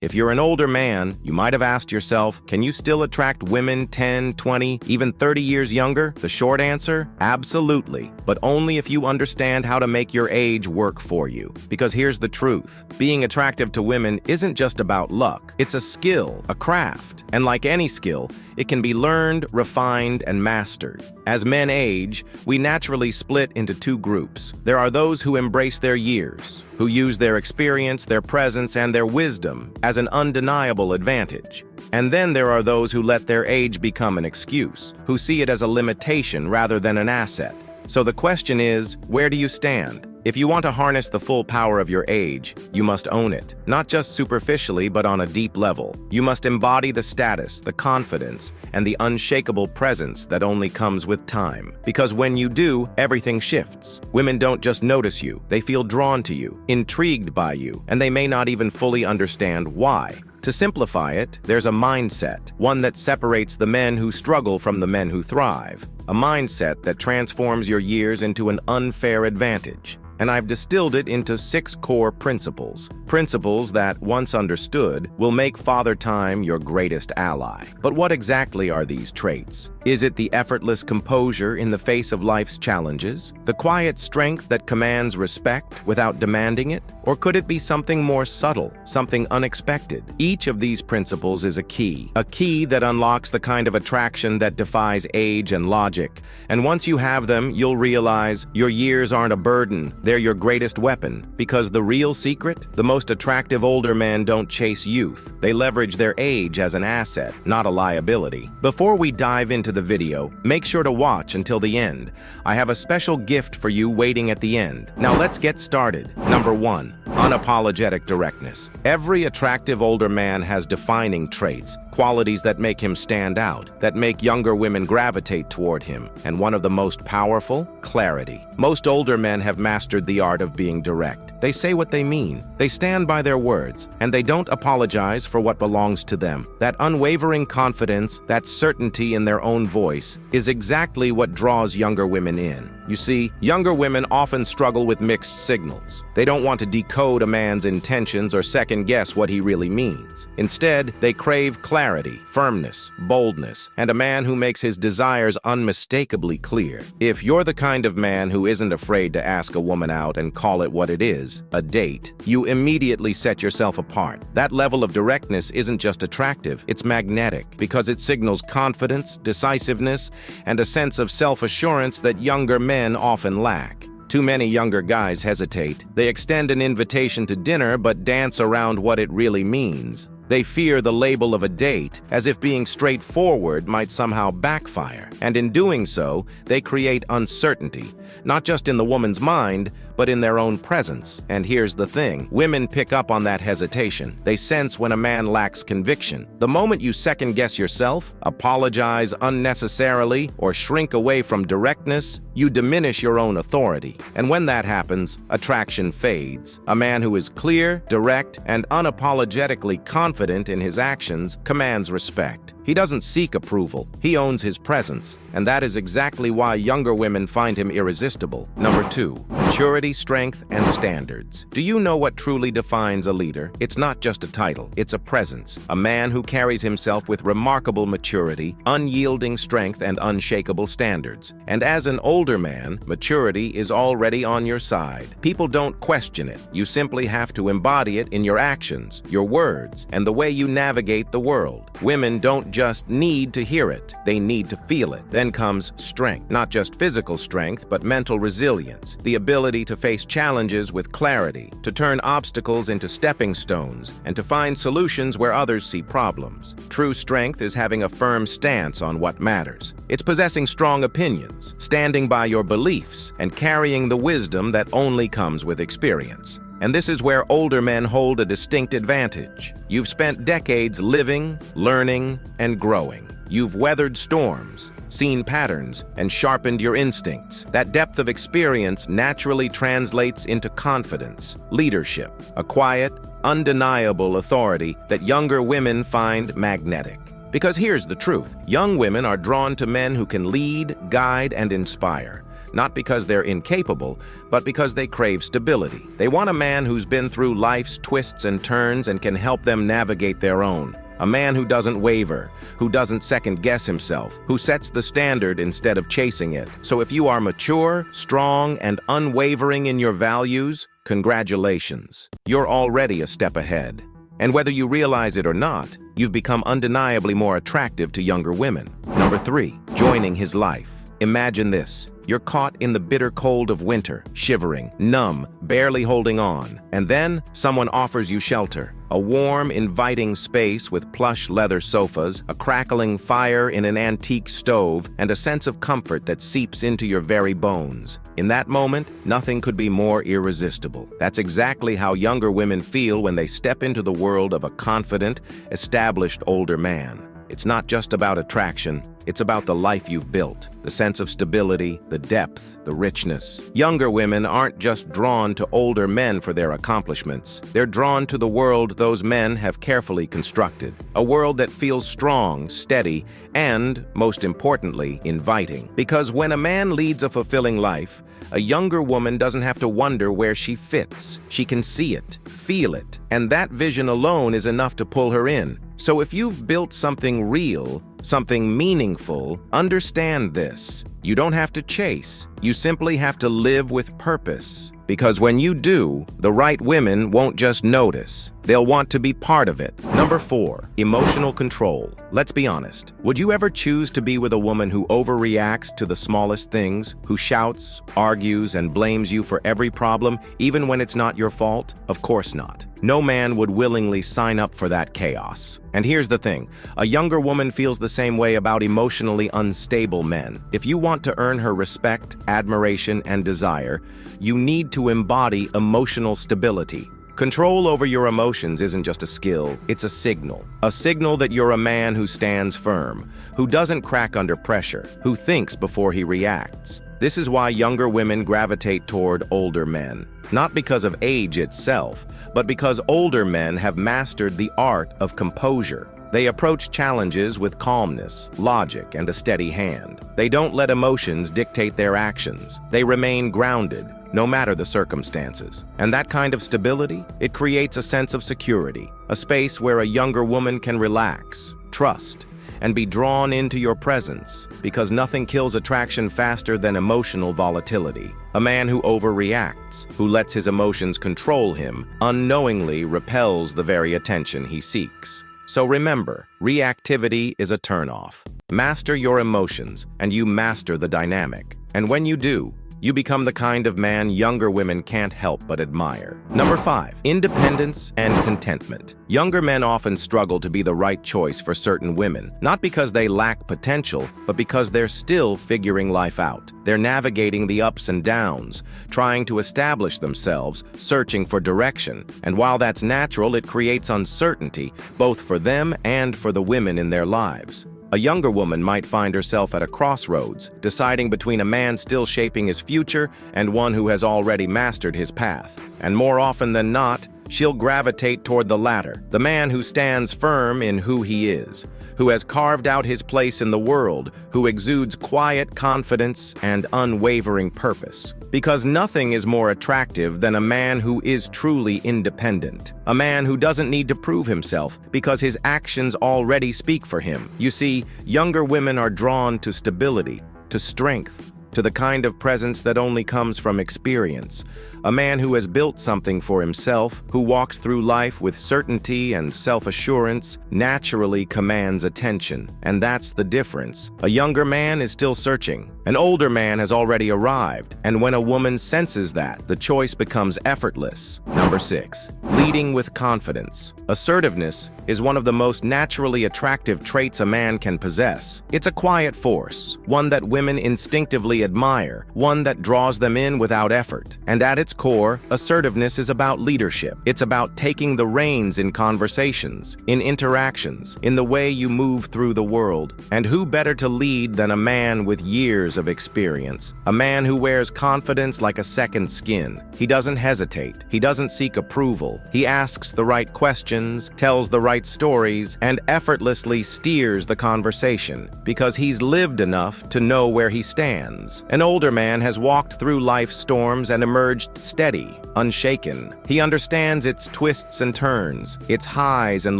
If you're an older man, you might have asked yourself, can you still attract women 10, 20, even 30 years younger? The short answer, absolutely, but only if you understand how to make your age work for you. Because here's the truth. Being attractive to women isn't just about luck. It's a skill, a craft. And like any skill, it can be learned, refined, and mastered. As men age, we naturally split into two groups. There are those who embrace their years, who use their experience, their presence, and their wisdom as an undeniable advantage. And then there are those who let their age become an excuse, who see it as a limitation rather than an asset. So the question is, where do you stand? If you want to harness the full power of your age, you must own it, not just superficially but on a deep level. You must embody the status, the confidence, and the unshakable presence that only comes with time. Because when you do, everything shifts. Women don't just notice you, they feel drawn to you, intrigued by you, and they may not even fully understand why. To simplify it, there's a mindset, one that separates the men who struggle from the men who thrive. A mindset that transforms your years into an unfair advantage. And I've distilled it into 6 core principles. Principles that, once understood, will make Father Time your greatest ally. But what exactly are these traits? Is it the effortless composure in the face of life's challenges? The quiet strength that commands respect without demanding it? Or could it be something more subtle, something unexpected? Each of these principles is a key that unlocks the kind of attraction that defies age and logic. And once you have them, you'll realize your years aren't a burden. They're your greatest weapon, because the real secret? The most attractive older men don't chase youth. They leverage their age as an asset, not a liability. Before we dive into the video, make sure to watch until the end. I have a special gift for you waiting at the end. Now let's get started. Number 1. Unapologetic directness. Every attractive older man has defining traits, qualities that make him stand out, that make younger women gravitate toward him. And one of the most powerful? Clarity. Most older men have mastered the art of being direct. They say what they mean. They stand by their words, and they don't apologize for what belongs to them. That unwavering confidence, that certainty in their own voice, is exactly what draws younger women in. You see, younger women often struggle with mixed signals. They don't want to decode a man's intentions or second-guess what he really means. Instead, they crave clarity, firmness, boldness, and a man who makes his desires unmistakably clear. If you're the kind of man who isn't afraid to ask a woman out and call it what it is, a date, you immediately set yourself apart. That level of directness isn't just attractive, it's magnetic, because it signals confidence, decisiveness, and a sense of self-assurance that younger men often lack. Too many younger guys hesitate. They extend an invitation to dinner but dance around what it really means. They fear the label of a date, as if being straightforward might somehow backfire. And in doing so, they create uncertainty, not just in the woman's mind, but in their own presence. And here's the thing, women pick up on that hesitation. They sense when a man lacks conviction. The moment you second-guess yourself, apologize unnecessarily, or shrink away from directness, you diminish your own authority. And when that happens, attraction fades. A man who is clear, direct, and unapologetically confident in his actions commands respect. He doesn't seek approval, he owns his presence, and that is exactly why younger women find him irresistible. Number 2. Maturity, strength, and standards. Do you know what truly defines a leader? It's not just a title, it's a presence. A man who carries himself with remarkable maturity, unyielding strength, and unshakable standards. And as an older man, maturity is already on your side. People don't question it. You simply have to embody it in your actions, your words, and the way you navigate the world. Women don't just need to hear it, they need to feel it. Then comes strength, not just physical strength, but mental resilience, the ability to face challenges with clarity, to turn obstacles into stepping stones, and to find solutions where others see problems. True strength is having a firm stance on what matters. It's possessing strong opinions, standing by your beliefs, and carrying the wisdom that only comes with experience. And this is where older men hold a distinct advantage. You've spent decades living, learning, and growing. You've weathered storms, seen patterns, and sharpened your instincts. That depth of experience naturally translates into confidence, leadership, a quiet, undeniable authority that younger women find magnetic. Because here's the truth, young women are drawn to men who can lead, guide, and inspire. not because they're incapable, but because they crave stability. They want a man who's been through life's twists and turns and can help them navigate their own. A man who doesn't waver, who doesn't second-guess himself, who sets the standard instead of chasing it. So if you are mature, strong, and unwavering in your values, congratulations. You're already a step ahead. And whether you realize it or not, you've become undeniably more attractive to younger women. Number 3, joining his life. Imagine this. You're caught in the bitter cold of winter, shivering, numb, barely holding on. And then someone offers you shelter. A warm, inviting space with plush leather sofas, a crackling fire in an antique stove, and a sense of comfort that seeps into your very bones. In that moment, nothing could be more irresistible. That's exactly how younger women feel when they step into the world of a confident, established older man. It's not just about attraction, it's about the life you've built, the sense of stability, the depth, the richness. Younger women aren't just drawn to older men for their accomplishments. They're drawn to the world those men have carefully constructed. A world that feels strong, steady, and, most importantly, inviting. Because when a man leads a fulfilling life, a younger woman doesn't have to wonder where she fits. She can see it, feel it, and that vision alone is enough to pull her in. So if you've built something real, something meaningful, understand this. You don't have to chase. You simply have to live with purpose. Because when you do, the right women won't just notice. They'll want to be part of it. Number 4, emotional control. Let's be honest. Would you ever choose to be with a woman who overreacts to the smallest things, who shouts, argues, and blames you for every problem, even when it's not your fault? Of course not. No man would willingly sign up for that chaos. And here's the thing, a younger woman feels the same way about emotionally unstable men. If you want to earn her respect, admiration, and desire, you need to embody emotional stability. Control over your emotions isn't just a skill, it's a signal. A signal that you're a man who stands firm, who doesn't crack under pressure, who thinks before he reacts. This is why younger women gravitate toward older men. Not because of age itself, but because older men have mastered the art of composure. They approach challenges with calmness, logic, and a steady hand. They don't let emotions dictate their actions. They remain grounded, no matter the circumstances. And that kind of stability, it creates a sense of security, a space where a younger woman can relax, trust, and be drawn into your presence, because nothing kills attraction faster than emotional volatility. A man who overreacts, who lets his emotions control him, unknowingly repels the very attention he seeks. So remember, reactivity is a turnoff. Master your emotions, and you master the dynamic. And when you do, you become the kind of man younger women can't help but admire. Number 5, independence and contentment. Younger men often struggle to be the right choice for certain women, not because they lack potential, but because they're still figuring life out. They're navigating the ups and downs, trying to establish themselves, searching for direction. And while that's natural, it creates uncertainty, both for them and for the women in their lives. A younger woman might find herself at a crossroads, deciding between a man still shaping his future and one who has already mastered his path. And more often than not, she'll gravitate toward the latter, the man who stands firm in who he is, who has carved out his place in the world, who exudes quiet confidence and unwavering purpose. Because nothing is more attractive than a man who is truly independent. A man who doesn't need to prove himself because his actions already speak for him. You see, younger women are drawn to stability, to strength, to the kind of presence that only comes from experience. A man who has built something for himself, who walks through life with certainty and self-assurance, naturally commands attention. And that's the difference. A younger man is still searching. An older man has already arrived. And when a woman senses that, the choice becomes effortless. Number 6, leading with confidence. Assertiveness is one of the most naturally attractive traits a man can possess. It's a quiet force, one that women instinctively admire, one that draws them in without effort. And at its core, assertiveness is about leadership. It's about taking the reins in conversations, in interactions, in the way you move through the world. And who better to lead than a man with years years of experience. A man who wears confidence like a second skin. He doesn't hesitate. He doesn't seek approval. He asks the right questions, tells the right stories, and effortlessly steers the conversation because he's lived enough to know where he stands. An older man has walked through life's storms and emerged steady, unshaken. He understands its twists and turns, its highs and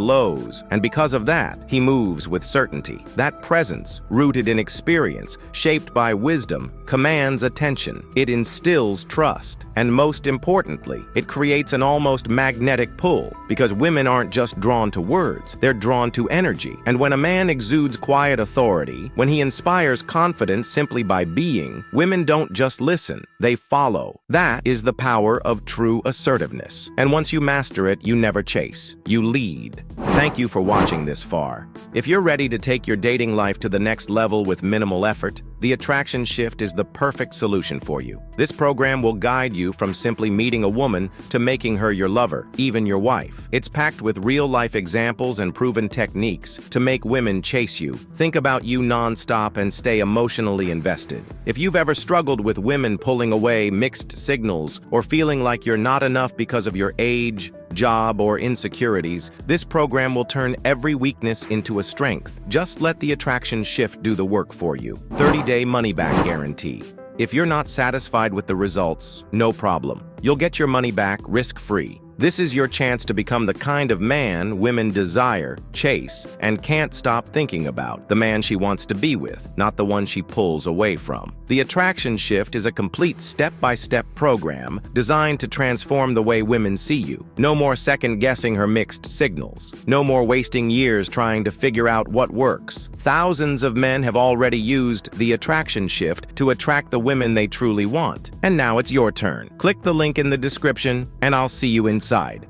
lows, and because of that, he moves with certainty. That presence, rooted in experience, shaped by wisdom, commands attention. It instills trust, and most importantly, it creates an almost magnetic pull, because women aren't just drawn to words, they're drawn to energy. And when a man exudes quiet authority, when he inspires confidence simply by being, women don't just listen, they follow. That is the power of true assertiveness. And once you master it, you never chase, you lead. Thank you for watching this far. If you're ready to take your dating life to the next level with minimal effort, the Attraction Shift is the perfect solution for you. This program will guide you from simply meeting a woman to making her your lover, even your wife. It's packed with real-life examples and proven techniques to make women chase you, think about you non-stop, and stay emotionally invested. If you've ever struggled with women pulling away, mixed signals, or feeling like you're not enough because of your age, job, or insecurities, this program will turn every weakness into a strength. Just let the Attraction Shift do the work for you. 30-day money-back guarantee. If you're not satisfied with the results, no problem. You'll get your money back risk-free. This is your chance to become the kind of man women desire, chase, and can't stop thinking about. The man she wants to be with, not the one she pulls away from. The Attraction Shift is a complete step-by-step program designed to transform the way women see you. No more second-guessing her mixed signals. No more wasting years trying to figure out what works. Thousands of men have already used the Attraction Shift to attract the women they truly want. And now it's your turn. Click the link in the description, and I'll see you inside.